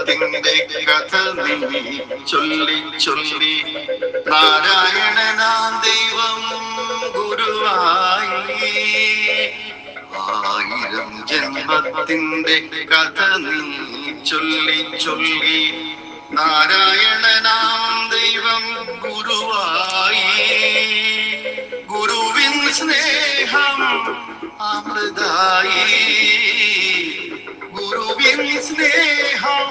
ജന്മത്തിന്റെ കഥ നീ ചൊല്ലി ചൊല്ലി നാരായണനാം ദൈവം ഗുരുവായി. 1000 ജന്മത്തിന്റെ കഥ നീ ചൊല്ലി ചൊല്ലി നാരായണനാം ദൈവം ഗുരുവായി. ഗുരുവിൻ സ്നേഹം അമൃതായി, ഗുരുവിൻ സ്നേഹം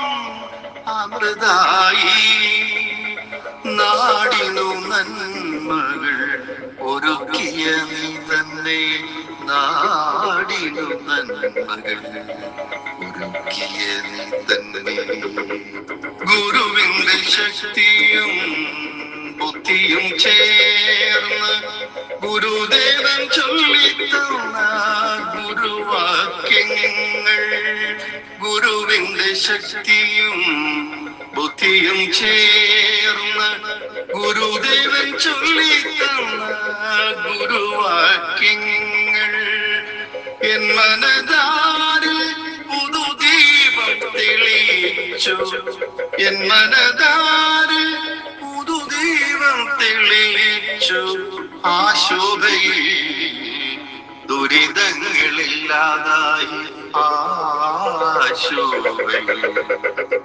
അമൃതായി. നാടിനു നന്മകൾ ഒരുക്കിയ നീ തന്നെ, നാടിനു നന്മകൾ ഒരുക്കിയ നീ തന്നെ. ഗുരുവിന്റെ ശക്തിയും ബുദ്ധിയും ചേർന്ന് ഗുരുദേവൻ ചൊല്ലിത്തന്ന ഗുരുവാക്യങ്ങൾ. ഗുരുവിന്റെ ശക്തിയും ബുദ്ധിയും ചേർന്ന് ഗുരുദേവൻ ചൊല്ലിത്തന്ന ഗുരുവാക്യങ്ങൾ. എൻ മനതാരിൽ പുതുദീപം തെളിയിച്ചു, എൻ മനതാരിൽ പുതുദീപം തെളിയിച്ചു. ആ ശോഭയിൽ ദുരിതങ്ങളില്ലാതായി, ആ ശോഭയിൽ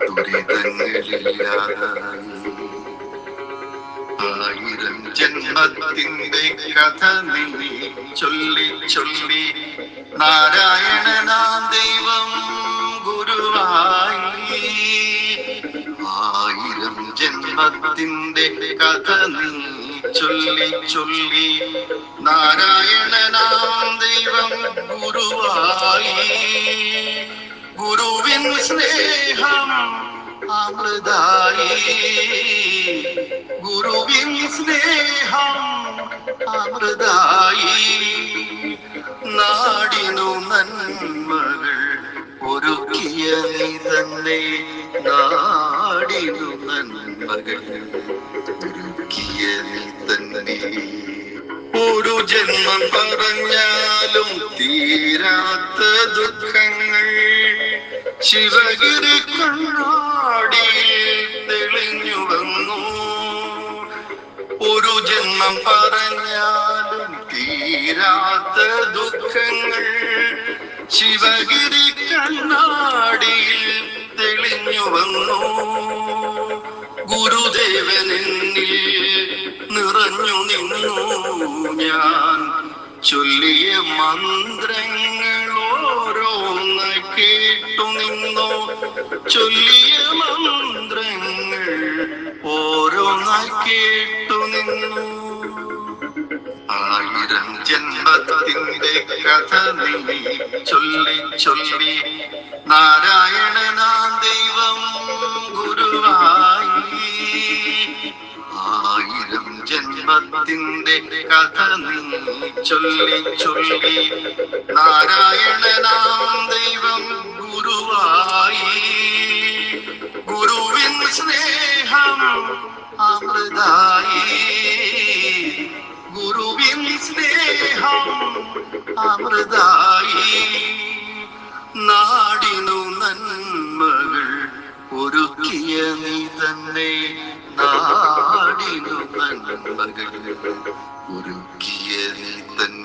ദുരിതങ്ങളില്ലാതായി. 1000 ജന്മത്തിന്റെ കഥ നീ ചൊല്ലി ചൊല്ലി നാരായണനാം ദൈവം ഗുരുവായി. 1000 ജന്മത്തിന്റെ കഥ നീ ചൊല്ലി ചൊല്ലി നാരായണനാം ദൈവം ഗുരുവായി. ഗുരുവിൻ സ്നേഹം അമൃതായി, ഗുരുവിൻ സ്നേഹം അമൃതായി. നാടിനു നന്മകൾ ഒരുക്കിയ നീ തന്നെ, നാടിനു നന്മകൾ ഒരുക്കിയ നീ തന്നെ. ഒരു ജന്മം പറഞ്ഞാലും തീരാത്ത ദുഃഖങ്ങൾ ശിവഗിരി കണ്ണാടിയിൽ തെളിഞ്ഞു വന്നു. ഒരു ജന്മം പറഞ്ഞാലും തീരാത്ത ദുഃഖങ്ങൾ ശിവഗിരി കണ്ണാടിയിൽ തെളിഞ്ഞു വന്നു. ഗുരുദേവനെന്നിൽ നിറഞ്ഞു നിന്നു ഞാൻ, ചൊല്ലിയ മന്ത്രങ്ങൾ ഓരോന്നായി കേട്ടു നിന്നു, ചൊല്ലിയ മന്ത്രങ്ങൾ ഓരോന്നായി കേട്ടു നിന്നു. 1000 ജന്മത്തിന്റെ കഥ നീ ചൊല്ലി ചൊല്ലി നാരായണനാം ദൈവം ഗുരുവായി. 1000 ജന്മത്തിന്റെ കഥ നീ ചൊല്ലി ചൊല്ലി നാരായണനാം ദൈവം ഗുരുവായി. ഗുരുവിൻ സ്നേഹം അമൃതായി, ഗുരുവിൻ സ്നേഹം അമൃതായി. നാടിനു നന്മകൾ ഒരുക്കിയ നീ തന്നെ, നാടിനു നന്മകൾ ഒരുക്കിയ നീ തന്നെ.